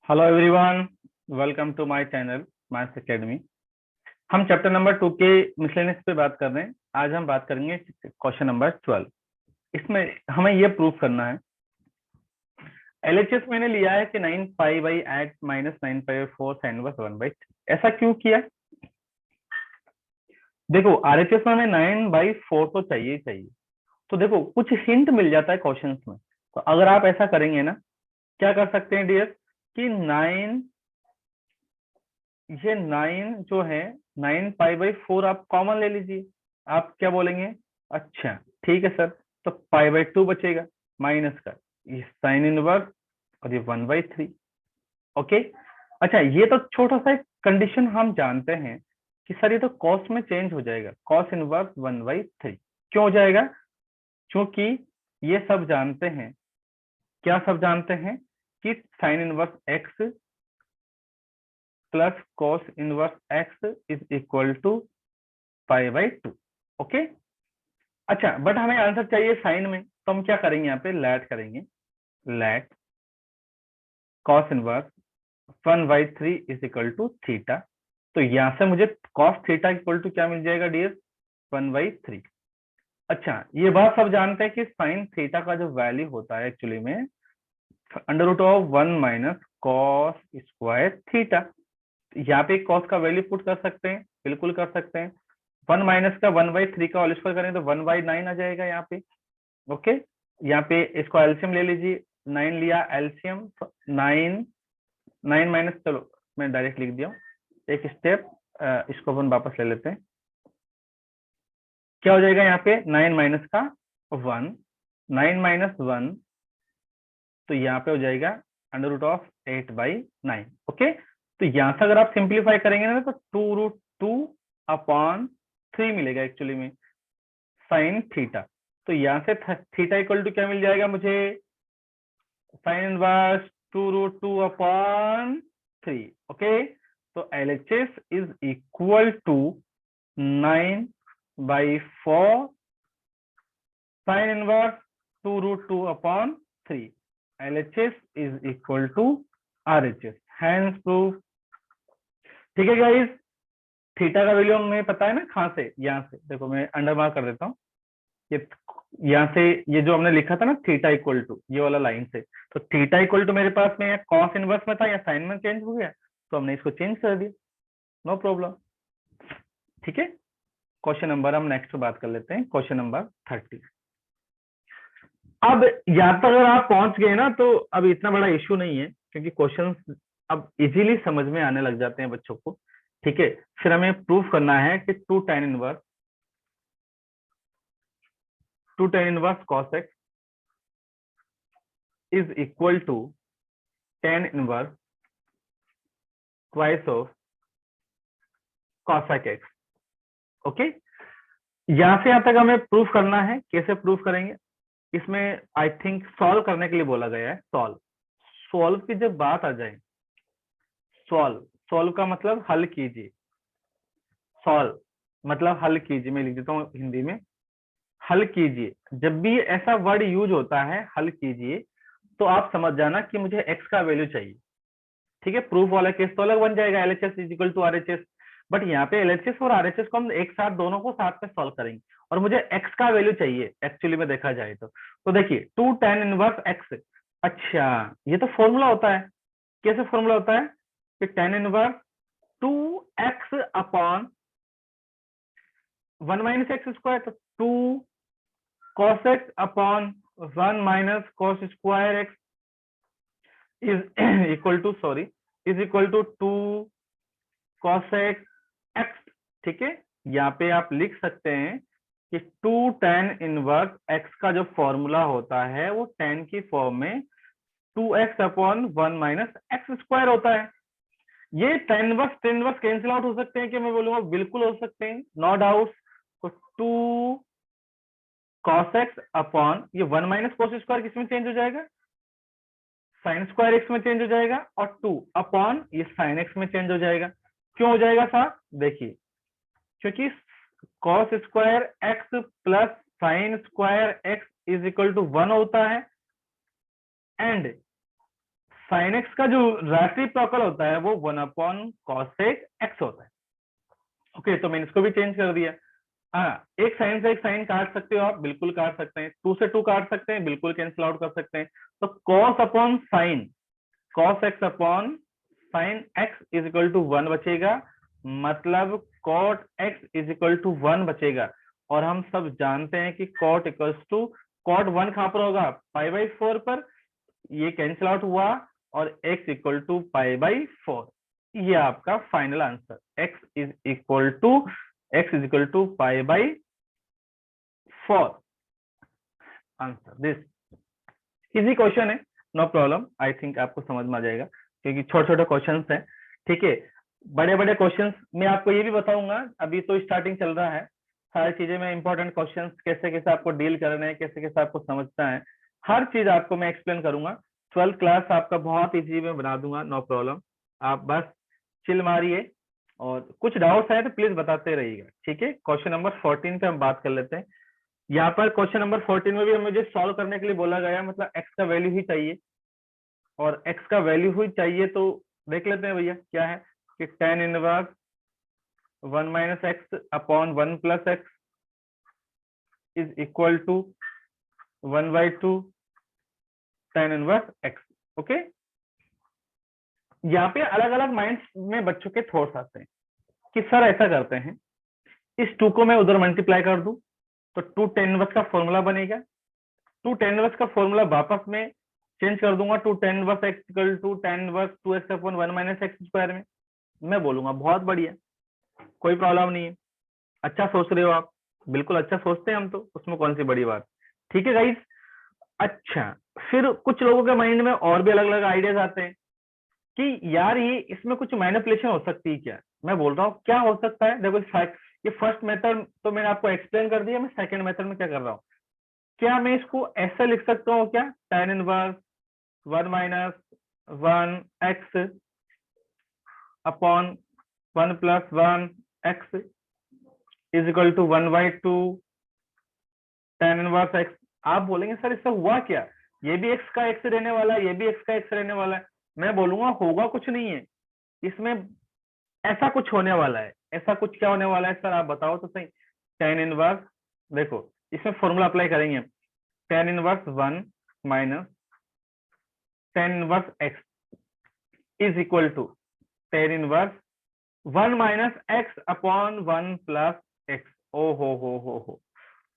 Hello everyone, welcome to my channel maths academy. हम chapter number 2 के miscellaneous पे बात कर रहे हैं। आज हम बात करेंगे क्वेश्चन नंबर 12। इसमें हमें यह प्रूफ करना है, एलएचएस मैंने लिया है कि 9 पाई/8 माइनस 9 पाई/4 साइन इनवर्स 1/3। ऐसा क्यों किया? देखो, आरएचएस में हमें 9/4 तो चाहिए ही चाहिए। तो देखो, कुछ हिंट मिल जाता है क्वेश्चंस में। तो अगर आप ऐसा करेंगे ना, क्या कर सकते हैं डियर, कि 9 ये 9 जो है 9 पाई/4 आप कॉमन ले लीजिए। आप क्या बोलेंगे? अच्छा ठीक है सर, तो पाई/2 बचेगा माइनस का ये साइन इनवर्स और ये 1/3। ओके। अच्छा, ये तो छोटा सा एक कंडीशन हम जानते हैं कि सर ये तो कॉस में चेंज हो जाएगा, कॉस इनवर्स 1/3 क्यों हो जाएगा? क्योंकि ये सब जानते हैं, क्या सब जानते हैं, कि sine inverse x plus cos inverse x is equal to पाई/2। ओके। अच्छा, बट हमें आंसर चाहिए साइन में, तो हम क्या करेंगे? यहाँ पे लेट करेंगे, let cos inverse 1/3 is equal to theta. तो यहाँ से मुझे कॉस थीटा इक्वल टू क्या मिल जाएगा डियर? 1/3। अच्छा, ये बात सब जानते हैं कि साइन थीटा का जो वैल्यू होता है एक्चुअली में √1 माइनस कॉस स्क्वायर थीटा। यहाँ पे कॉस का वैल्यू पुट कर सकते हैं, बिल्कुल कर सकते हैं। 1 माइनस का 1/3 का होल स्क्वायर करें तो 1/9 आ जाएगा यहाँ पे। ओके। यहाँ पे इसको एलसीएम ले लीजिए, 9 लिया एलसीएम, 9 9 माइनस, चलो मैं डायरेक्ट लिख दिया हूँ, एक स्टेप इसको अपन वापस ले लेते हैं। क्या हो जाएगा यहाँ पे? 9 माइनस का 1, 9 माइनस 1, तो यहाँ पे हो जाएगा √8/9। ओके। तो यहाँ से अगर आप सिंप्लीफाई करेंगे ना, तो 2√2/3 मिलेगा एक्चुअली में साइन थीटा। तो यहाँ से थीटा इक्वल टू क्या मिल जाएगा मुझे? Sine inverse 2√2/3। ओके। तो LHS is equal to 9/4 sine inverse 2√2/3। LHS is equal to RHS, hence proof. ठीक है गाइस, थीटा का वैल्यू हमें पता है ना, कहां से? यहाँ से देखो, मैं अंडर मार्क कर देता हूँ। ये यहाँ से ये जो हमने लिखा था ना, थीटा इक्वल टू, ये वाला लाइन से, तो थीटा इक्वल टू मेरे पास में या कॉस इनवर्स में था या साइन में चेंज हो गया, तो हमने इसको चेंज कर दिया, नो प्रॉब्लम। ठीक है। क्वेश्चन नंबर हम नेक्स्ट बात कर लेते हैं, क्वेश्चन नंबर 30। अब यहाँ तक अगर आप पहुंच गए ना, तो अब इतना बड़ा इश्यू नहीं है, क्योंकि क्वेश्चन अब इजीली समझ में आने लग जाते हैं बच्चों को। ठीक है। फिर हमें प्रूफ करना है कि 2 tan inverse cos x is equal to tan inverse twice of cosec x। Okay. यहां से यहां तक हमें प्रूफ करना है। कैसे प्रूफ करेंगे? इसमें आई थिंक सॉल्व करने के लिए बोला गया है। सॉल्व, सॉल्व की जब बात आ जाए, सॉल्व, सॉल्व का मतलब हल कीजिए, सॉल्व मतलब हल कीजिए। मैं लिख देता हूँ हिंदी में, हल कीजिए। जब भी ऐसा वर्ड यूज होता है, हल कीजिए, तो आप समझ जाना कि मुझे एक्स का वैल्यू चाहिए। ठीक है। प्रूफ वाला केस तो अलग बन जाएगा, LHS is equal to RHS. But यहाँ पे एलएचएस और आरएचएस को हम एक साथ, दोनों को साथ में सॉल्व करेंगे, और मुझे एक्स का वैल्यू चाहिए एक्चुअली में देखा जाए तो देखिए 2 tan इनवर्स एक्स। अच्छा, ये तो फॉर्मूला होता है। कैसे फॉर्मूला होता है? कि tan inverse 2x upon 1 minus x square, तो 2 cos x upon 1 minus cos square x is equal to, sorry, is equal to 2 cosec x। ठीक है। यहाँ पे आप लिख सकते हैं कि 2 tan इनवर्स x का जो फॉर्मूला होता है वो tan की फॉर्म में 2x upon 1 minus x square होता है। ये tan इनवर्स कैंसिल आउट हो सकते हैं कि मैं बोलूंगा बिल्कुल हो सकते हैं, नो डाउट। तो 2 cos x अपॉन ये 1 माइनस cos स्क्वायर किसमें चेंज हो जाएगा? साइन स्क्वायर एक्स में चेंज हो जाएगा, और 2 अपॉन ये साइन एक्स में चेंज हो जाएगा। क्यों हो जाएगा साहब? देखिए, क्योंकि cos square x plus sine square x is equal to 1 होता है, एंड साइन एक्स का जो रेसिप्रोकल होता है वो 1/cos एक्स होता है। ओके, तो मैंने इसको भी चेंज कर दिया। हाँ, एक साइन से एक साइन काट सकते हो आप, बिल्कुल काट सकते हैं। 2 से 2 काट सकते हैं, बिल्कुल कैंसिल आउट कर सकते हैं। तो cos upon sine, cos x upon sine x is equal to 1 बचेगा, मतलब cot x is equal to 1 बचेगा। और हम सब जानते हैं कि कॉट इक्वल्स टू कॉट 1 कहां पर होगा, पाई/4 पर, ये कैंसिल आउट हुआ, और x इक्वल टू पाई/4। ये आपका final answer, x is equal to पाई/4 आंसर। दिस इजी क्वेश्चन है, नो प्रॉब्लम, आई थिंक आपको समझ में आ जाएगा क्योंकि छोटे छोटे क्वेश्चंस हैं। ठीक है, बड़े बड़े क्वेश्चंस मैं आपको ये भी बताऊंगा, अभी तो स्टार्टिंग चल रहा है। सारी चीजें मैं इंपॉर्टेंट क्वेश्चंस कैसे कैसे आपको डील करना है, कैसे कैसे आपको समझना है, हर चीज आपको मैं एक्सप्लेन करूंगा। 12th क्लास आपका बहुत इजी में बना दूंगा, नो प्रॉब्लम। आप बस चिल मारिए, और कुछ डाउट्स है तो प्लीज बताते रहिएगा। ठीक है, क्वेश्चन नंबर 14 पे हम बात कर लेते हैं। यहाँ पर क्वेश्चन नंबर 14 में भी मुझे सॉल्व करने के लिए बोला गया, मतलब एक्स का वैल्यू ही चाहिए, और एक्स का वैल्यू ही चाहिए। तो देख लेते हैं भैया क्या है कि tan inverse 1 - x upon 1 + x is equal to 1/2 tan inverse x। Okay, यहाँ पे अलग अलग माइंड्स में बच्चों के थॉट्स आते हैं कि सर ऐसा करते हैं, इस 2 को मैं उधर मल्टीप्लाई कर दूं तो 2 tan इनवर्स का फॉर्मूला बनेगा, 2 tan इनवर्स का फॉर्मूला वापस में चेंज कर दूंगा 2 tan inverse x equal to tan inverse 2x upon 1 - x square में। मैं बोलूंगा बहुत बढ़िया, कोई प्रॉब्लम नहीं है, अच्छा सोच रहे हो आप, बिल्कुल अच्छा सोचते हैं हम तो, उसमें कौन सी बड़ी बात। ठीक है गाइस। अच्छा, फिर कुछ लोगों के माइंड में और भी अलग अलग आइडियाज आते हैं कि यार ये इसमें कुछ मैनिपुलेशन हो सकती है क्या। मैं बोल रहा हूँ क्या हो सकता है, देखो ये फर्स्ट मेथड तो मैंने आपको एक्सप्लेन कर दिया। मैं सेकंड मेथड में क्या कर रहा हूँ, क्या मैं इसको ऐसा लिख सकता हूँ क्या, tan inverse 1 - 1x upon 1 + 1x is equal to 1/2 tan inverse x। आप बोलेंगे सर इससे हुआ क्या, ये भी x का x रहने वाला है, ये भी x का x रहने वाला है। मैं बोलूंगा होगा कुछ नहीं है इसमें, ऐसा कुछ होने वाला है। ऐसा कुछ क्या होने वाला है सर, आप बताओ तो सही। tan इनवर्स, देखो इसमें फॉर्मूला अप्लाई करेंगे, tan inverse 1 - tan inverse x is equal to tan inverse 1 - x upon 1 + x। ओ हो,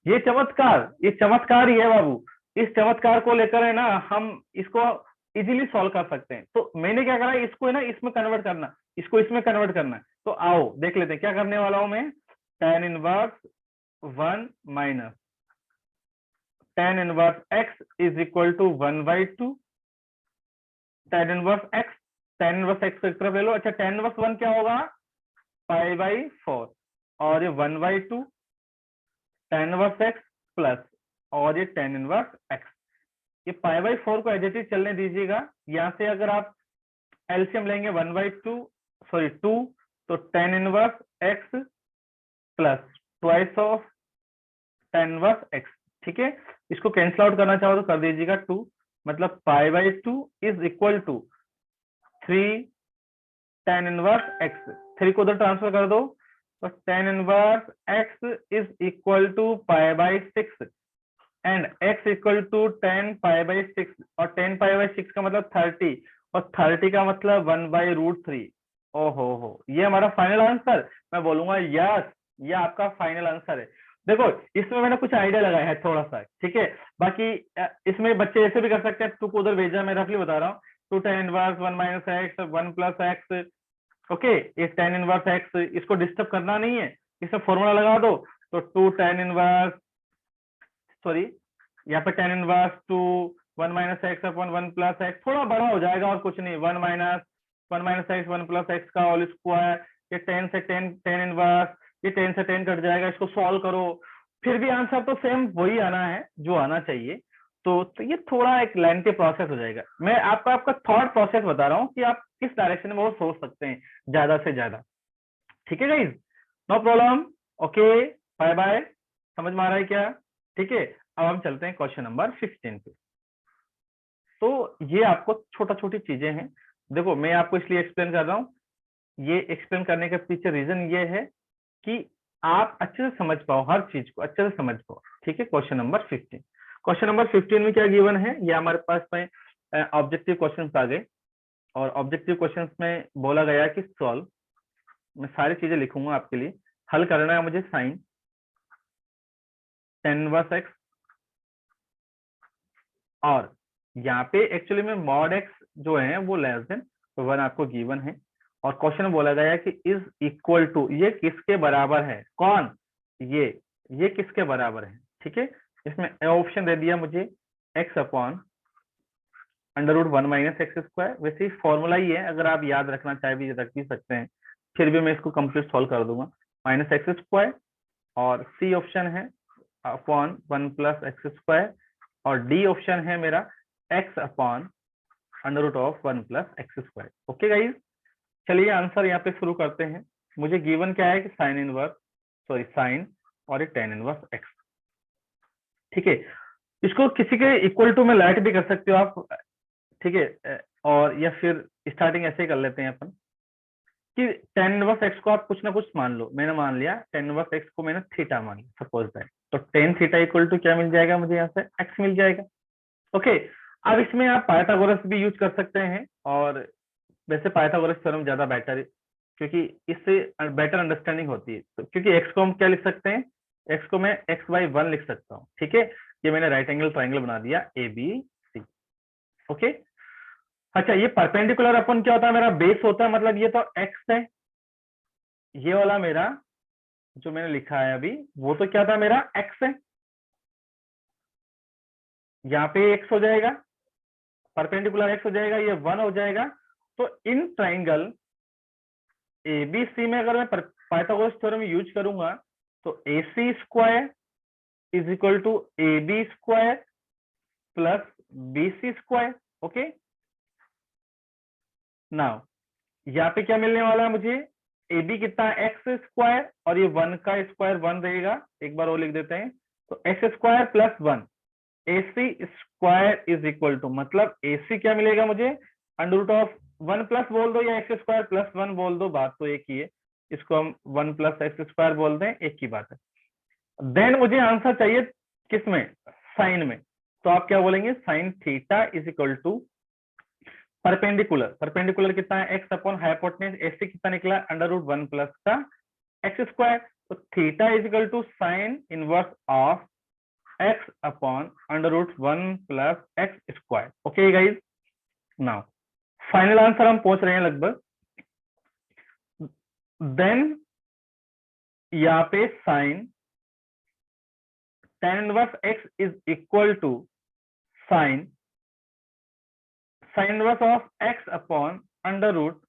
ये चमत्कार ही है बाबू। इस चमत्कार को लेकर है ना, हम इसको इजीली सॉल्व कर सकते हैं। तो मैंने क्या करा, इसको है ना इसमें कन्वर्ट करना, इसको इसमें कन्वर्ट करना है। तो आओ देख लेते हैं क्या करने वाला हूं मैं। tan inverse 1 - tan inverse x is equal to 1/2 tan inverse x। tan inverse x एक तरफ ले लो। अच्छा, tan इनवर्स 1 क्या होगा, पाई/4, और ये 1/2 tan इनवर्स x प्लस, और ये tan इनवर्स x। ये पाई/4 को एज इट इज चलने दीजिएगा। यहाँ से अगर आप एलसीएम लेंगे 1/2 सॉरी 2, तो tan inverse x plus twice of tan inverse x। ठीक है, इसको कैंसिल आउट करना चाहो तो कर दीजिएगा 2, मतलब पाई/2 is equal to 3 tan inverse x। 3 को उधर ट्रांसफर कर दो, तो tan inverse x is equal to पाई/6 एंड x इक्वल टू 10 पाई/6, और 10 पाई/6 का मतलब 30, और 30 का मतलब 1/√3। हो, ये हमारा फाइनल आंसर। मैं बोलूंगा यस, ये आपका फाइनल आंसर है। देखो इसमें मैंने कुछ आइडिया लगाया है थोड़ा सा, ठीक है। बाकी इसमें बच्चे ऐसे भी कर सकते हैं, टू को उधर भेजा, मैं रफली बता रहा हूँ। 2 tan inverse 1 - x 1 + x। Okay, ये tan इनवर्स x, इसको डिस्टर्ब करना नहीं है, इसमें फॉर्मूला लगा दो। तो 2 tan इनवर्स, सॉरी यहाँ पे tan inverse 2 1 - x upon 1 + x, थोड़ा बड़ा हो जाएगा और कुछ नहीं, 1 - x 1 + x का होल स्क्वायर। ये 10 से 10 tan इनवर्स, ये 10 से 10 कट जाएगा, इसको सॉल्व करो, फिर भी आंसर तो सेम वही आना है जो आना चाहिए। तो ये थोड़ा एक लेंथी प्रोसेस हो जाएगा। मैं आपका थॉट प्रोसेस बता रहा हूँ कि आप किस डायरेक्शन में वो सोच सकते हैं ज्यादा से ज्यादा। ठीक है guys, no problem. Okay, bye bye, समझ में आ रहा है क्या। ठीक है, अब हम चलते हैं क्वेश्चन नंबर 16 पे। तो ये आपको छोटा छोटी चीजें हैं। देखो मैं आपको इसलिए एक्सप्लेन कर रहा हूँ, ये एक्सप्लेन करने के पीछे रीजन ये है कि आप अच्छे से समझ पाओ, हर चीज को अच्छे से समझ पाओ। ठीक है, क्वेश्चन नंबर 15। क्वेश्चन नंबर 15 में क्या गिवन है, ये हमारे पास में ऑब्जेक्टिव क्वेश्चन आ गए, और ऑब्जेक्टिव क्वेश्चन में बोला गया कि सॉल्व, मैं सारी चीजें लिखूंगा आपके लिए, हल करना है मुझे साइन tan इनवर्स एक्स, और यहाँ पे एक्चुअली में मॉड एक्स जो है वो लेस देन 1 आपको गिवन है, और क्वेश्चन बोला गया है कि इज इक्वल टू, ये किसके बराबर है, कौन, ये किसके बराबर है। ठीक है, इसमें ऑप्शन दे दिया मुझे x upon under root 1 minus x square, वैसे ही फॉर्मूला ही है, अगर आप याद रखना चाहे भी रख भी सकते हैं, फिर भी मैं इसको कंप्लीट सॉल्व कर दूंगा, माइनस एक्स स्क्वायर, और सी ऑप्शन है अपॉन 1 प्लस एक्स स्क्वायर, और डी ऑप्शन है मेरा x upon under root of 1 plus x square. Okay guys, चलिए आंसर यहाँ पे शुरू करते हैं। मुझे गिवन क्या है कि साइन इनवर्स, सॉरी साइन और एक tan इनवर्स एक्स। ठीक है, इसको किसी के इक्वल टू में लाइट भी कर सकते हो आप। ठीक है, और या फिर स्टार्टिंग ऐसे ही कर लेते हैं अपन कि tan इनवर्स एक्स को आप कुछ ना कुछ मान लो, मैंने मान लिया tan इनवर्स एक्स को मैंने थीटा मान लिया, सपोज दैट, तो tan थीटा इक्वल टू क्या मिल जाएगा मुझे, यहाँ से x मिल जाएगा। ओके, अब इसमें आप पाइथागोरस भी यूज कर सकते हैं, और वैसे पाइथागोरस थ्योरम ज्यादा बेटर है, क्योंकि इससे बेटर अंडरस्टैंडिंग होती है। तो क्योंकि x को हम क्या लिख सकते हैं, x को मैं x/1 लिख सकता हूँ। ठीक है, ये मैंने राइट एंगल ट्राइंगल बना दिया ABC। ओके, अच्छा ये परपेंडिकुलर अपन क्या होता है, मेरा बेस होता है, मतलब ये तो x है, ये वाला मेरा जो मैंने लिखा है अभी वो तो क्या था, मेरा x है, यहाँ पे x हो जाएगा, परपेंडिकुलर x हो जाएगा, ये 1 हो जाएगा। तो इन ट्राइंगल ABC में अगर मैं पाइथागोरस थ्योरम यूज करूंगा तो AC square is equal to AB square plus BC square. Okay, now यहाँ पे क्या मिलने वाला है मुझे, AB कितना है एक्स स्क्वायर, और ये 1 का स्क्वायर 1 रहेगा, एक बार वो लिख देते हैं, तो x square plus 1, AC square is equal to, मतलब AC क्या मिलेगा मुझे, अंडर रूट ऑफ 1 प्लस बोल दो या एक्स स्क्वायर प्लस 1 बोल दो, बात तो एक ही है, इसको हम 1 प्लस एक्स स्क्वायर बोल दें, एक ही बात है। देन मुझे आंसर चाहिए किसमें, साइन में, तो आप क्या बोलेंगे, sine theta is equal to perpendicular, perpendicular कितना है एक्स अपॉन हाइपोटेन्यूज, एसी कितना निकला अंडर रूट 1 प्लस का एक्स स्क्वायर, तो theta is equal to sine inverse of x upon under root 1 plus x square. Okay guys, now final answer हम पहुंच रहे हैं लगभग। देन यहाँ पे sine tan inverse x is equal to sine inverse of x upon under root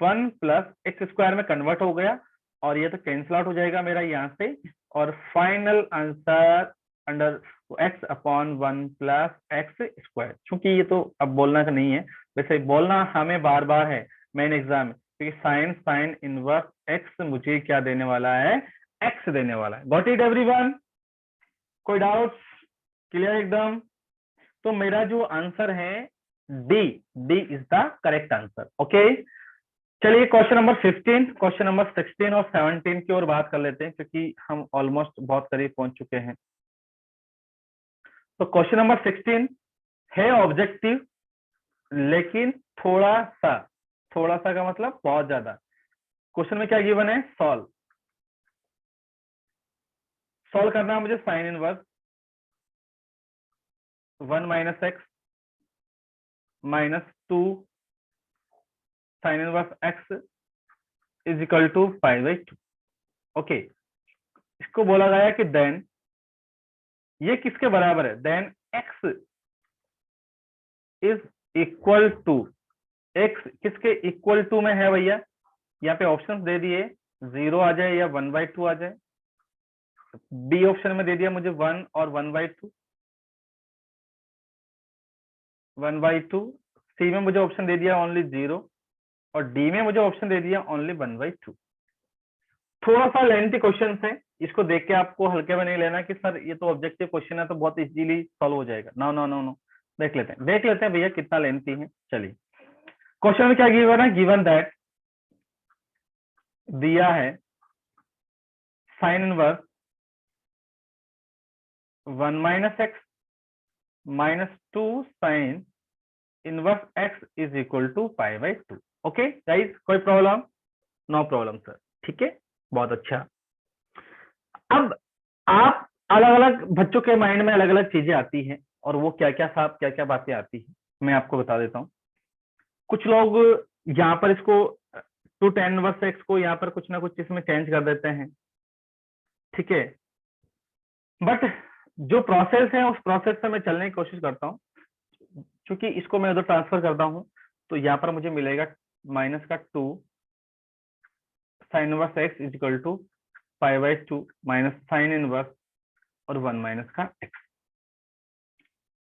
1 plus x square में convert हो गया, और ये तो कैंसिल आउट हो जाएगा मेरा यहाँ से, और final answer under x upon 1 plus x square. चूंकि ये तो अब बोलना का नहीं है, वैसे बोलना हमें बार बार है मेन एग्जाम में, क्योंकि साइन इनवर्स एक्स मुझे क्या देने वाला है, एक्स देने वाला है। गॉट इट एवरीवन, कोई डाउट, क्लियर एकदम। तो मेरा जो आंसर है D, D is the correct answer. Okay, चलिए क्वेश्चन नंबर 15, क्वेश्चन नंबर 16 और 17 की ओर बात कर लेते हैं, क्योंकि हम ऑलमोस्ट बहुत करीब पहुंच चुके हैं। तो क्वेश्चन नंबर 16 है ऑब्जेक्टिव, लेकिन थोड़ा सा का मतलब बहुत ज्यादा। क्वेश्चन में क्या गिवन है, सॉल्व करना है मुझे sine inverse 1 minus x minus 2 sine inverse x is equal to 5/2। Okay, इसको बोला गया कि देन ये किसके बराबर है, then x is equal to, x किसके इक्वल टू में है भैया, यहाँ पे ऑप्शन दे दिए 0 आ जाए या 1/2 आ जाए। बी ऑप्शन में दे दिया मुझे 1 और 1/2, 1/2। सी में मुझे ऑप्शन दे दिया ओनली 0, और डी में मुझे ऑप्शन दे दिया ओनली 1/2। थोड़ा सा लेंथी क्वेश्चन है, इसको देख के आपको हल्के में नहीं लेना कि सर ये तो ऑब्जेक्टिव क्वेश्चन है तो बहुत इजीली सॉल्व हो जाएगा। नो नो नो नो, देख लेते हैं भैया कितना लेंथी है। चलिए क्वेश्चन में क्या गिवन है, गिवन दैट दिया है sine inverse 1 minus x minus 2 sine inverse x is equal to pi by 2। Okay guys, कोई प्रॉब्लम? नो प्रॉब्लम सर, ठीक है, बहुत अच्छा। अब आप अलग अलग बच्चों के माइंड में अलग अलग चीजें आती हैं, और वो क्या क्या साहब क्या क्या बातें आती हैं मैं आपको बता देता हूँ। कुछ लोग यहाँ पर इसको 2 tan इनवर्स एक्स को यहाँ पर कुछ ना कुछ इसमें चेंज कर देते हैं, ठीक है, बट जो प्रोसेस है उस प्रोसेस से मैं चलने की कोशिश करता हूँ। क्योंकि इसको मैं उधर ट्रांसफर करता हूँ तो यहाँ पर मुझे मिलेगा माइनस का 2 sine inverse x is equal to pi by 2 minus sine inverse और 1 माइनस का एक्स।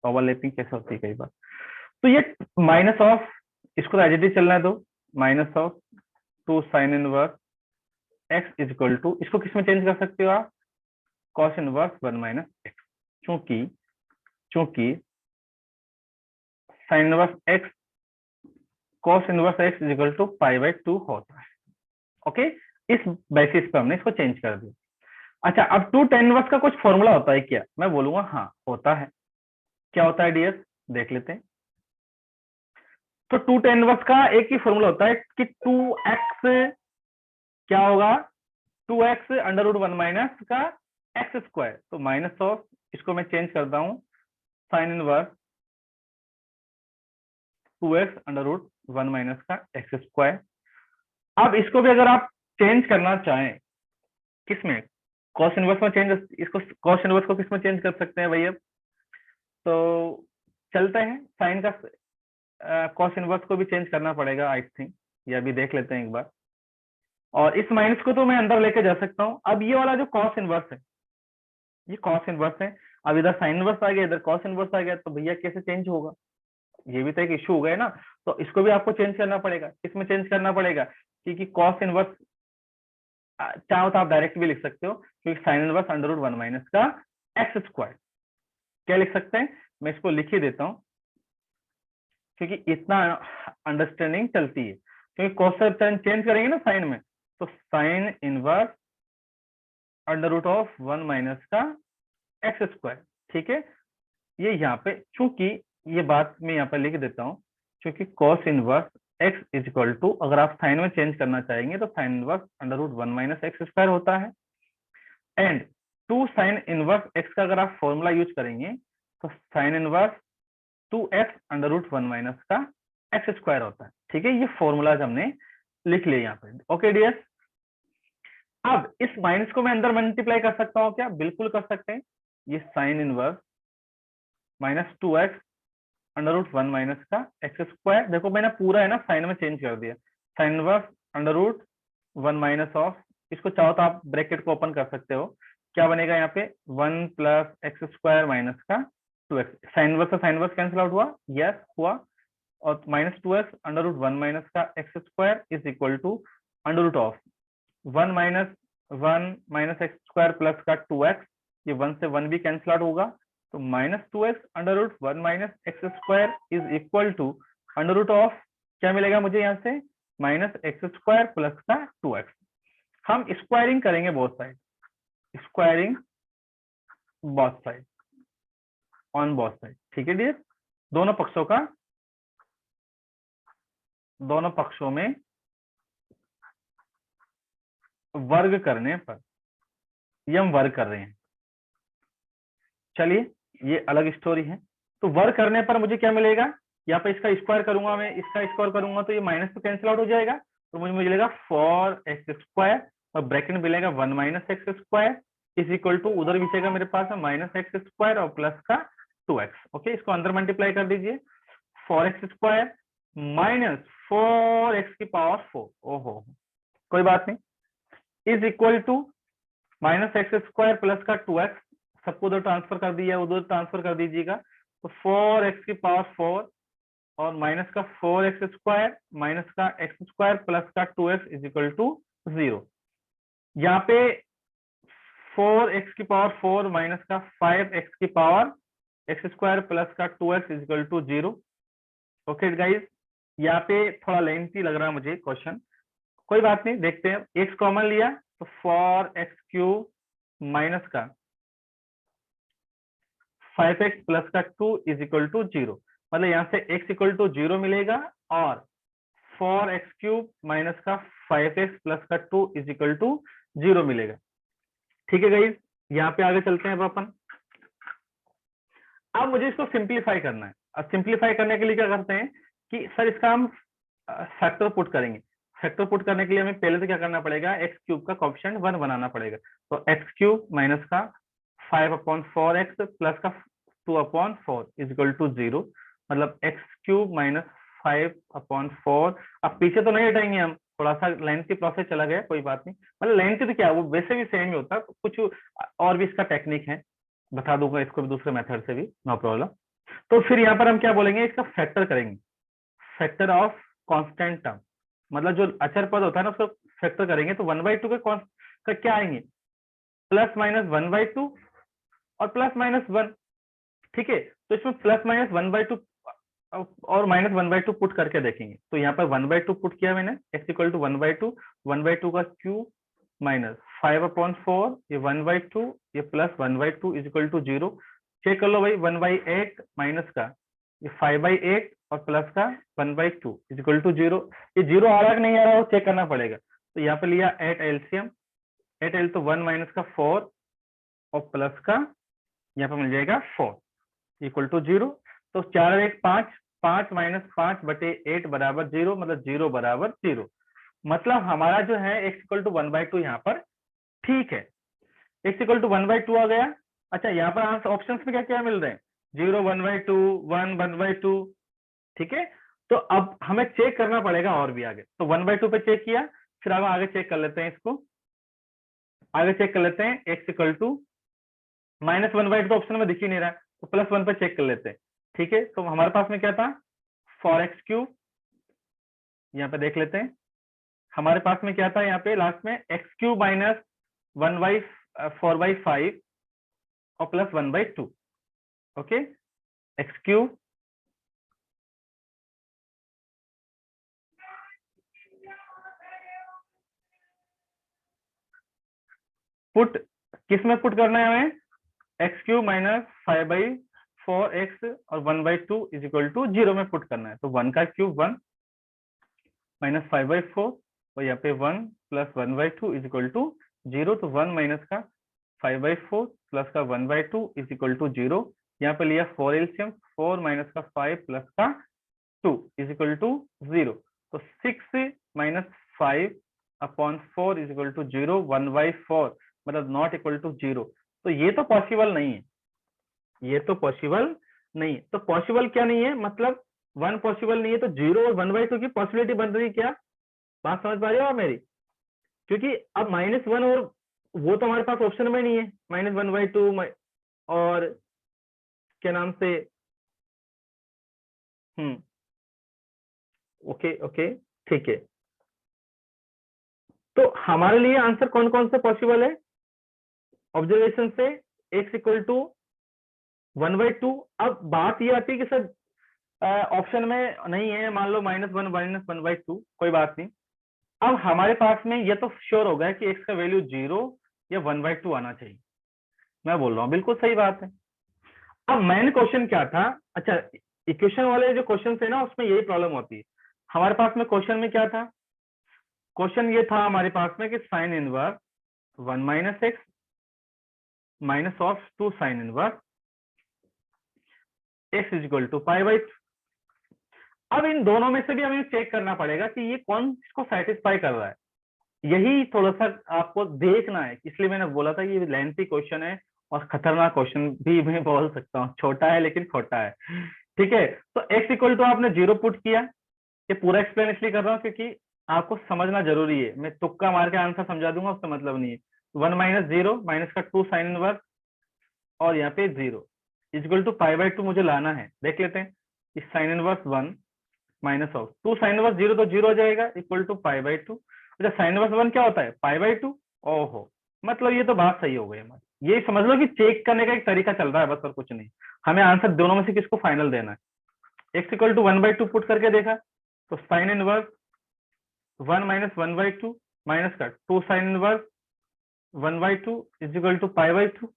ओवरलैपिंग कैसे होती है कई बार। तो ये माइनस ऑफ, इसको एज इट इज चलना दो, minus of 2 sine inverse x is equal to, इसको किस में चेंज कर सकते हो आप, कॉस इनवर्स 1 माइनस एक्स। चूंकि चूंकि sine inverse x cos inverse x is equal to pi by 2 होता है। ओके, इस बेसिस पर हमने इसको चेंज कर दिया। अच्छा, अब 2 tan इनवर्स का कुछ फॉर्मूला होता है क्या? मैं बोलूंगा हाँ होता है। क्या होता है डियर, देख लेते हैं। तो 2 tan इनवर्स का एक ही फॉर्मूला होता है कि 2x क्या होगा, 2x अंडर रूट 1 माइनस का एक्स स्क्वायर। तो माइनस ऑफ, इसको मैं चेंज करता हूं, sine inverse 2x under root 1 minus का एक्स स्क्वायर। अब इसको भी अगर आप चेंज करना चाहें किसमें, कॉस इनवर्स में चेंज, इसको कॉस इनवर्स को किस में चेंज कर सकते हैं भैया? तो चलते हैं, साइन का कॉस इनवर्स को भी चेंज करना पड़ेगा आई थिंक, ये अभी देख लेते हैं एक बार। और इस माइनस को तो मैं अंदर लेके जा सकता हूँ। अब ये वाला जो कॉस इनवर्स है, ये कॉस इनवर्स है, अब इधर साइन इनवर्स आ गया, इधर कॉस इनवर्स आ गया, तो भैया कैसे चेंज होगा? ये भी तो एक इश्यू हो गया ना। तो इसको भी आपको चेंज करना पड़ेगा। किसमें चेंज करना पड़ेगा? क्योंकि कॉस इनवर्स चाहो तो आप डायरेक्ट भी लिख सकते हो, क्योंकि sine inverse under root 1 minus का एक्स स्क्वायर। क्या लिख सकते हैं, मैं इसको लिख ही देता हूँ क्योंकि इतना अंडरस्टैंडिंग चलती है। क्योंकि कॉस से चेंज करेंगे ना साइन में, तो sine inverse under root of 1 minus का एक्स स्क्वायर, ठीक है। ये यहाँ पे चूंकि ये बात मैं यहाँ पे लिख देता हूँ, क्योंकि cos inverse x is equal to, अगर आप साइन में चेंज करना चाहेंगे तो sine inverse under root 1 minus x square होता है। एंड 2 साइन इनवर्स एक्स का अगर आप फॉर्मूला यूज करेंगे तो sine inverse 2x under root 1 minus का एक्स स्क्वायर होता है, ठीक है। ये फॉर्मूलाज हमने लिख लिए यहाँ पे। ओके डियर, अब इस माइनस को मैं अंदर मल्टीप्लाई कर सकता हूँ क्या? बिल्कुल कर सकते हैं। ये sine inverse minus 2x under root 1 minus का एक्स स्क्वायर, देखो मैंने पूरा है ना साइन में चेंज कर दिया, sine inverse under root 1 minus of, इसको चाहो तो आप ब्रैकेट को ओपन कर सकते हो, क्या बनेगा यहाँ पे 1 प्लस एक्स स्क्वायर माइनस का 2x। साइन इनवर्स से साइन इनवर्स कैंसिल आउट हुआ, यस हुआ, और minus 2x under root 1 minus का x square is equal to under root of 1 minus x square plus का 2x, ये 1 से 1 भी कैंसिल आउट होगा, तो minus 2x under root 1 minus x square is equal to under root of, क्या मिलेगा मुझे यहाँ से, माइनस एक्स स्क्वायर प्लस का 2x। हम स्क्वायरिंग करेंगे both side, squaring both side, on both side, ठीक है डियर। दोनों पक्षों का, दोनों पक्षों में वर्ग करने पर, ये हम वर्ग कर रहे हैं। चलिए ये अलग स्टोरी है। तो वर्ग करने पर मुझे क्या मिलेगा, यहाँ पे इसका स्क्वायर करूंगा, मैं इसका स्क्वायर करूंगा तो ये माइनस तो कैंसिल आउट हो जाएगा, तो मुझे मिलेगा 4x स्क्वायर, और ब्रैकेट में मिलेगा 1 minus x square is equal to, उधर बचेगा मेरे पास माइनस एक्स स्क्वायर और प्लस का 2x। ओके, इसको अंदर मल्टीप्लाई कर दीजिए, 4x स्क्वायर माइनस 4x की पावर 4, ओहो कोई बात नहीं, is equal to minus x square plus का 2x, सबको उधर ट्रांसफर कर दिया, उधर ट्रांसफर कर दीजिएगा, तो 4x की पावर 4 और माइनस का 4x स्क्वायर माइनस का एक्स स्क्वायर प्लस का 2x इज इक्वल टू 0। यहाँ पे 4x की पावर 4 माइनस का 5x की पावर एक्स स्क्वायर प्लस का 2x is equal to 0। Okay guys, यहाँ पे थोड़ा लेंथी लग रहा है मुझे क्वेश्चन, कोई बात नहीं, देखते हैं। एक्स कॉमन लिया तो 4x³ माइनस का 5x प्लस का 2 इजिकल टू 0, मतलब यहाँ से x इक्वल टू 0 मिलेगा और 4x³ माइनस का 5x प्लस का 2 इजिकल टू 0 मिलेगा। ठीक है गाइज, यहाँ पे आगे चलते हैं अब अपन। अब मुझे इसको सिंप्लीफाई करना है। अब सिंप्लीफाई करने के लिए क्या करते हैं कि सर इसका हम फैक्टर पुट करेंगे। फैक्टर पुट करने के लिए हमें पहले तो क्या करना पड़ेगा, x³ का कोएफिशिएंट 1 बनाना पड़ेगा। तो x³ माइनस का 5/4x प्लस का 2/4 इजिकल टू 0, मतलब x³ माइनस 5/4। अब पीछे तो नहीं हटाएंगे हम, थोड़ा सा लेंथी प्रोसेस चला गया, कोई बात नहीं, मतलब लेंथी तो क्या वो वैसे भी सेम ही होता है, कुछ और भी इसका टेक्निक है, बता दूंगा इसको भी दूसरे मेथड से भी, नो प्रॉब्लम। तो फिर यहाँ पर हम क्या बोलेंगे, इसका फैक्टर करेंगे, फैक्टर ऑफ कांस्टेंट टर्म, मतलब जो अचर पद होता है ना उसको फैक्टर करेंगे। तो 1/2 का क्या आएंगे, प्लस माइनस 1/2 और प्लस माइनस 1। ठीक है, तो इसमें प्लस माइनस 1/2 और माइनस 1/2 पुट करके देखेंगे। तो यहाँ पर 1/2 पुट किया मैंने, x इक्वल टू 1/2, 1/2 का क्यूब माइनस 5/4, ये 1/2, ये plus 1/2 is equal to 0। Check कर लो भाई, 1/8 माइनस का ये 5/8 और प्लस का 1/2 इज इक्वल टू 0। ये 0 आ रहा है कि नहीं आ रहा वो चेक करना पड़ेगा। तो यहाँ पे लिया एट एलसीएम, एट एल तो 1 माइनस का 4 और प्लस का यहाँ पे मिल जाएगा 4 इक्वल टू 0। तो 4 और 1 5, 5 माइनस 5/8 बराबर 0, मतलब 0 बराबर 0। मतलब हमारा जो है x इक्वल टू 1/2 यहाँ पर ठीक है, x इक्वल टू 1/2 आ गया। अच्छा, यहाँ पर आंसर ऑप्शंस में क्या क्या मिल रहे हैं, 0, 1/2, 1, 1/2। ठीक है, तो अब हमें चेक करना पड़ेगा और भी आगे। तो 1/2 पे चेक किया, फिर अब आगे चेक कर लेते हैं, इसको आगे चेक कर लेते हैं। x equal to minus 1/2 option में दिख ही नहीं रहा, तो +1 पे चेक कर लेते हैं। ठीक है, तो हमारे पास में क्या था, 4x³, यहाँ पे देख लेते हैं हमारे पास में क्या था, यहाँ पे लास्ट में x³ माइनस 4/5 और प्लस 1/2। ओके, x³ पुट किस में पुट करना है हमें, x³ माइनस 5/4x और 1/2 इज इक्वल टू 0 में पुट करना है। तो 1 का क्यूब 1 माइनस 5/4 और यहाँ पे 1 प्लस 1/2 इज इक्वल टू 0। तो 1 माइनस का 5/4 प्लस का 1/2 इज इक्वल टू 0। यहाँ पे लिया 4 एलसीएम, 4 माइनस का 5 प्लस का 2 इज इक्वल टू 0। तो 6 माइनस 5/4 इज इक्वल टू 0, 1/4 मतलब नॉट इक्वल टू 0। तो ये तो पॉसिबल नहीं है, ये तो पॉसिबल नहीं है। तो पॉसिबल क्या नहीं है, मतलब 1 पॉसिबल नहीं है, तो 0 और 1/2 की पॉसिबिलिटी बन रही है क्या, बात समझ पा रहे हो आप मेरी, क्योंकि अब -1 और वो तो हमारे पास ऑप्शन में नहीं है, -1/2 और क्या नाम से, ओके ओके ठीक है। तो हमारे लिए आंसर कौन कौन से पॉसिबल है, ऑब्जर्वेशन से x इक्वल टू 1/2। अब बात ये आती है कि सर ऑप्शन में नहीं है, मान लो -1 माइनस 1/2, कोई बात नहीं। अब हमारे पास में ये तो श्योर हो गया कि x का वैल्यू 0 या 1/2 आना चाहिए, मैं बोल रहा हूँ बिल्कुल सही बात है। अब मेन क्वेश्चन क्या था, अच्छा इक्वेशन वाले जो क्वेश्चन थे ना उसमें यही प्रॉब्लम होती है। हमारे पास में क्वेश्चन में क्या था, क्वेश्चन ये था हमारे पास में कि sine inverse 1 minus x minus of 2 sine inverse x is equal to π/2। अब इन दोनों में से भी हमें चेक करना पड़ेगा कि ये कौन इसको सेटिस्फाई कर रहा है, यही थोड़ा सा आपको देखना है। इसलिए मैंने बोला था कि ये लेंथी क्वेश्चन है और खतरनाक क्वेश्चन भी मैं बोल सकता हूँ, छोटा है लेकिन खोटा है। ठीक है, तो x इक्वल टू आपने 0 पुट किया, ये पूरा एक्सप्लेन इसलिए कर रहा हूँ क्योंकि आपको समझना जरूरी है, मैं तुक्का मार के आंसर समझा दूंगा उसका मतलब नहीं है। 1 माइनस 0 माइनस का 2 साइन इनवर्स और यहाँ पे 0 इक्वल टू π/2 मुझे लाना है, देख लेते हैं। इस sign inverse 1 minus of 2 sine inverse 0 तो 0 हो जाएगा इक्वल टू π/2। अच्छा साइन इनवर्स 1 क्या होता है, π/2। ओहो, मतलब ये तो बात सही हो गई हमारी, ये समझ लो कि चेक करने का एक तरीका चल रहा है बस, और कुछ नहीं। हमें आंसर दोनों में से किसको फाइनल देना है। x इक्वल टू 1/2 पुट करके देखा, तो साइन इनवर्स 1 माइनस 1/2 माइनस का 2 sine inverse 1/2 is equal to π/2।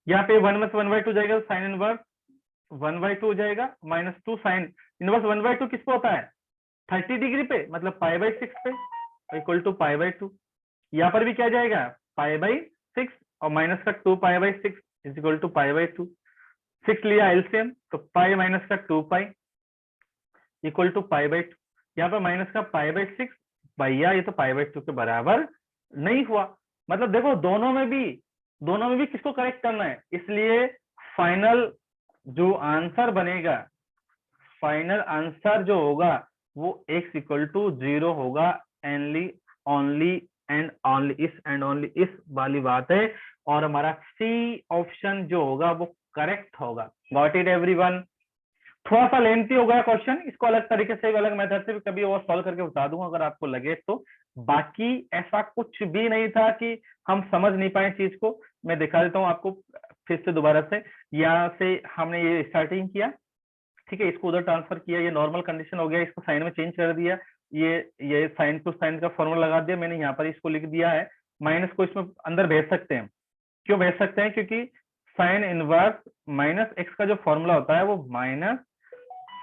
यहाँ पे 1 में 1/2 जाएगा तो साइन इनवर्स 1/2 हो जाएगा, माइनस 2 साइन इनवर्स 1/2 किस पे होता है 30 डिग्री पे, मतलब π/6 पे, इक्वल टू π/2। यहाँ पर भी क्या जाएगा π/6 और माइनस का 2 π/6 इज इक्वल टू π/2। 6 लिया एलसीएम तो पाई माइनस का 2π इक्वल टू π/2। यहाँ पर माइनस का π/6, भैया ये तो π/2 के बराबर नहीं हुआ। मतलब देखो दोनों में भी किसको करेक्ट करना है, इसलिए फाइनल जो आंसर बनेगा, फाइनल आंसर जो होगा वो x इक्वल टू 0 होगा। एनली ओनली एंड ओनली, इस एंड ओनली इस वाली बात है, और हमारा सी ऑप्शन जो होगा वो करेक्ट होगा। Got it everyone. थोड़ा सा लेंथी हो गया क्वेश्चन, इसको अलग तरीके से अलग मेथड से भी कभी और सॉल्व करके बता दूंगा अगर आपको लगे तो। बाकी ऐसा कुछ भी नहीं था कि हम समझ नहीं पाए चीज को। मैं दिखा देता हूँ आपको फिर से दोबारा से। यहाँ से हमने ये स्टार्टिंग किया, ठीक है, इसको उधर ट्रांसफर किया, ये नॉर्मल कंडीशन हो गया, इसको साइन में चेंज कर दिया, ये साइन टू साइन का फॉर्मूला लगा दिया मैंने, यहाँ पर इसको लिख दिया है। माइनस को इसमें अंदर भेज सकते हैं, क्यों भेज सकते हैं, क्योंकि साइन इनवर्स माइनस एक्स का जो फॉर्मूला होता है वो minus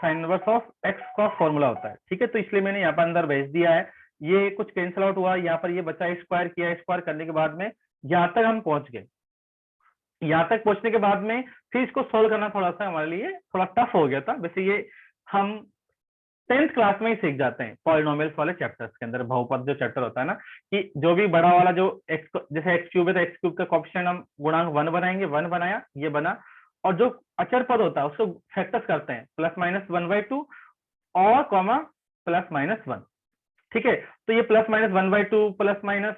sine inverse of x का फॉर्मूला होता है, ठीक है। तो इसलिए मैंने यहाँ पर अंदर भेज दिया है। ये कुछ कैंसिल आउट हुआ, यहाँ पर ये बचा स्क्वायर किया, स्क्वायर करने के बाद में यहाँ तक हम पहुंच गए। यहाँ तक पहुंचने के बाद में फिर इसको सोल्व करना थोड़ा सा हमारे लिए थोड़ा टफ हो गया था। वैसे ये हम 10th क्लास में ही सीख जाते हैं पॉलिनोमियल्स वाले चैप्टर्स के अंदर। बहुपद जो चैप्टर होता है ना, कि जो भी बड़ा वाला जो एक्स, जैसे एक्स क्यूब है तो एक्स क्यूब का कोएफिशिएंट हम गुणांक 1 बनाएंगे, 1 बनाया, ये बना, और जो अचर पद होता है उसको फैक्टर्स करते हैं, प्लस माइनस 1/2 और कॉमा प्लस माइनस 1, ठीक है। तो ये प्लस माइनस 1/2 प्लस माइनस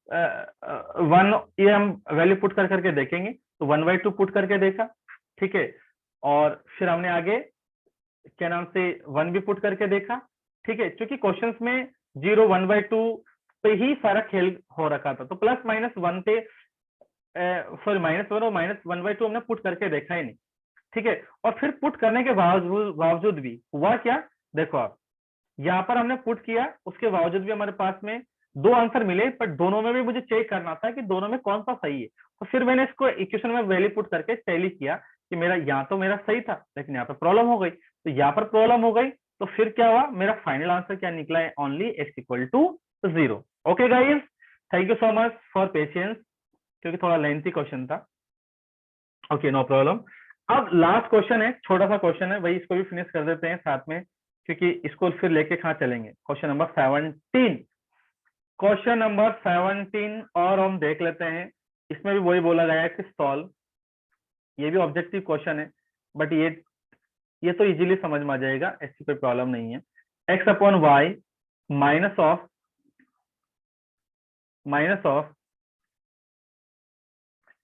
1, ये हम वैल्यू पुट कर करके देखेंगे। तो 1/2 पुट करके देखा, ठीक है, और फिर हमने आगे क्या नाम से 1 भी पुट करके देखा, ठीक है, क्योंकि क्वेश्चंस में 0 1/2 पे ही सारा खेल हो रखा था, तो प्लस माइनस 1 पे सॉरी माइनस 1 और माइनस 1/2 हमने पुट करके देखा ही नहीं, ठीक है। और फिर पुट करने के बावजूद भी हुआ क्या, देखो आप यहाँ पर हमने पुट किया, उसके बावजूद भी हमारे पास में 2 आंसर मिले, पर दोनों में भी मुझे चेक करना था कि दोनों में कौन सा सही है। तो फिर मैंने इसको इक्वेशन में वैल्यू पुट करके टैली किया कि मेरा यहाँ तो मेरा सही था, लेकिन यहाँ पर प्रॉब्लम हो गई, तो यहाँ पर प्रॉब्लम हो गई, तो फिर क्या हुआ, मेरा फाइनल आंसर क्या निकला है, only x equal to 0। Okay guys, thank you so much for patience, क्योंकि थोड़ा लेंथी क्वेश्चन था। Okay, no problem. अब लास्ट क्वेश्चन है, छोटा सा क्वेश्चन है, वही इसको भी फिनिश कर देते हैं साथ में, क्योंकि इसको फिर लेके कहाँ चलेंगे। क्वेश्चन नंबर 17, क्वेश्चन नंबर 17 और हम देख लेते हैं। इसमें भी वही बोला गया है कि सॉल्व, ये भी ऑब्जेक्टिव क्वेश्चन है, बट ये तो इजीली समझ में आ जाएगा, ऐसी कोई प्रॉब्लम नहीं है। x upon y minus of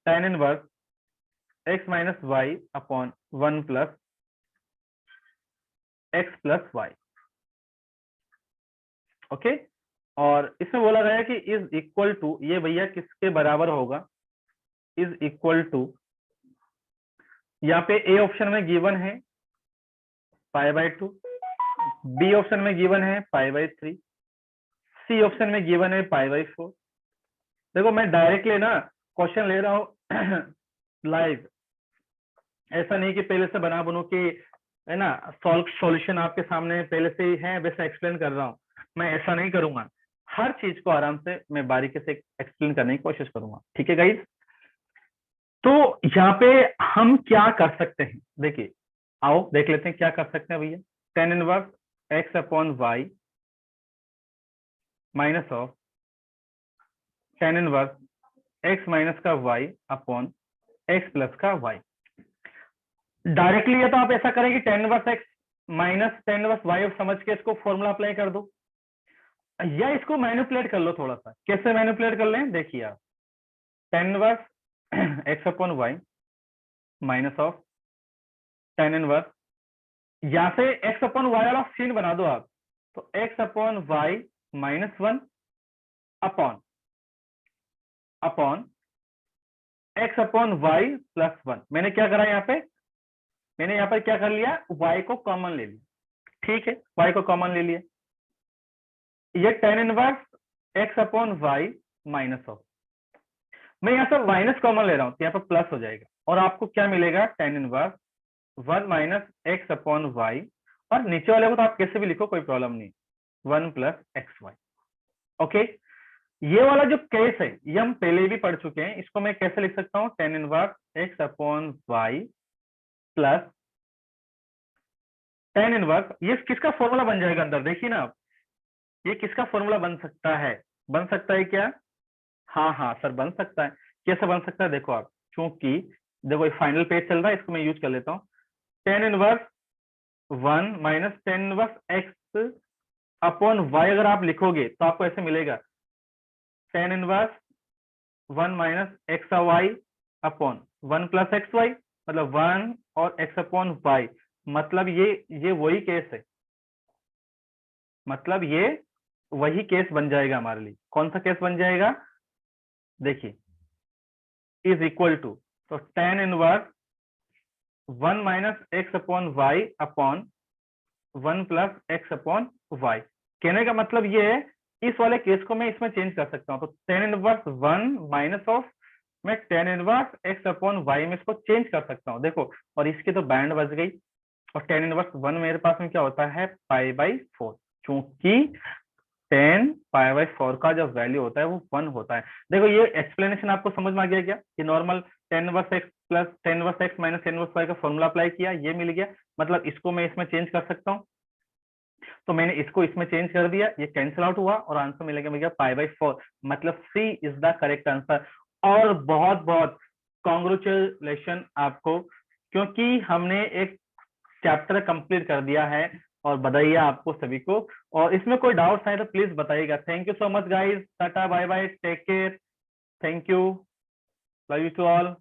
tan inverse x minus y upon 1 plus x plus y, okay. और इसमें बोला गया है कि इज इक्वल टू, ये भैया किसके बराबर होगा, इज इक्वल टू, यहाँ पे ए ऑप्शन में गिवन है π/2, बी ऑप्शन में गिवन है π/3, सी ऑप्शन में गिवन है π/4। देखो मैं डायरेक्टली ना क्वेश्चन ले रहा हूँ लाइव, ऐसा नहीं कि पहले से बना बनू कि है ना सॉल्यूशन आपके सामने पहले से ही है वैसा एक्सप्लेन कर रहा हूँ, मैं ऐसा नहीं करूंगा। हर चीज को आराम से मैं बारीकी से एक्सप्लेन करने की कोशिश करूंगा, ठीक है गाइज। तो यहाँ पे हम क्या कर सकते हैं, देखिए आओ देख लेते हैं क्या कर सकते हैं भैया। tan inverse x upon y minus of tan inverse x minus का y अपॉन x प्लस का y। डायरेक्टली ये तो आप ऐसा करें कि tan inverse x minus tan inverse y समझ के इसको फॉर्मूला अप्लाई कर दो, या इसको मैनिपुलेट कर लो थोड़ा सा। कैसे मैनिपुलेट कर लें, देखिए आप tan inverse x upon y minus of tan inverse, यहां से x अपॉन वाई वाला सीन बना दो आप, तो x upon y minus 1 upon x upon y plus 1। मैंने क्या करा यहाँ पे, मैंने यहाँ पर क्या कर लिया, y को कॉमन ले लिया। ठीक है, y को कॉमन ले लिया। ये tan inverse x upon y minus of, मैं यहाँ से माइनस कॉमन ले रहा हूँ तो यहाँ पर प्लस हो जाएगा, और आपको क्या मिलेगा, tan inverse 1 minus x upon y, और नीचे वाले को तो आप कैसे भी लिखो, कोई प्रॉब्लम नहीं, 1 प्लस एक्स वाई। ओके, ये वाला जो केस है ये हम पहले भी पढ़ चुके हैं, इसको मैं कैसे लिख सकता हूँ, tan inverse x upon y plus tan inverse, ये किसका फॉर्मूला बन जाएगा अंदर, देखिए ना आप, ये किसका फॉर्मूला बन सकता है, बन सकता है क्या, हाँ हाँ सर बन सकता है। कैसे बन सकता है, देखो आप, क्योंकि देखो फाइनल पेज चल रहा है, इसको मैं यूज कर लेता हूँ। tan inverse 1 minus tan inverse x upon y अगर आप लिखोगे तो आपको ऐसे मिलेगा, tan inverse 1 minus x y upon 1 plus x y, मतलब 1 और x अपॉन वाई, मतलब ये वही केस है, मतलब ये वही केस बन जाएगा हमारे लिए। कौन सा केस बन जाएगा, देखिए, इज इक्वल टू, तो tan inverse 1 minus x upon y upon 1 plus x upon y. कहने का मतलब ये है, इस वाले केस को मैं इसमें चेंज कर सकता हूँ, तो tan इनवर्स 1 माइनस ऑफ, मैं tan inverse x upon y में इसको चेंज कर सकता हूँ, देखो, और इसकी तो बैंड बच गई, और tan इनवर्स 1 मेरे पास में क्या होता है, पाई बाई 4, क्योंकि tan पाई बाई 4 का जो वैल्यू होता है वो 1 होता है। देखो ये एक्सप्लेनेशन आपको समझ में आ गया क्या, कि normal tan inverse x plus tan inverse x minus tan inverse y का फॉर्मूला अप्लाई किया, ये मिल गया, मतलब इसको मैं इसमें चेंज कर सकता हूँ, तो मैंने इसको इसमें चेंज कर दिया, ये कैंसिल आउट हुआ और आंसर मिलेगा पाई बाई 4, मतलब सी इज द करेक्ट आंसर। और बहुत बहुत कॉन्ग्रेचुलेशन आपको, क्योंकि हमने एक चैप्टर कंप्लीट कर दिया है, और बधाई आपको सभी को। और इसमें कोई डाउट्स है तो प्लीज बताइएगा। Thank you so much guys, tata bye bye, take care, thank you, love you to all.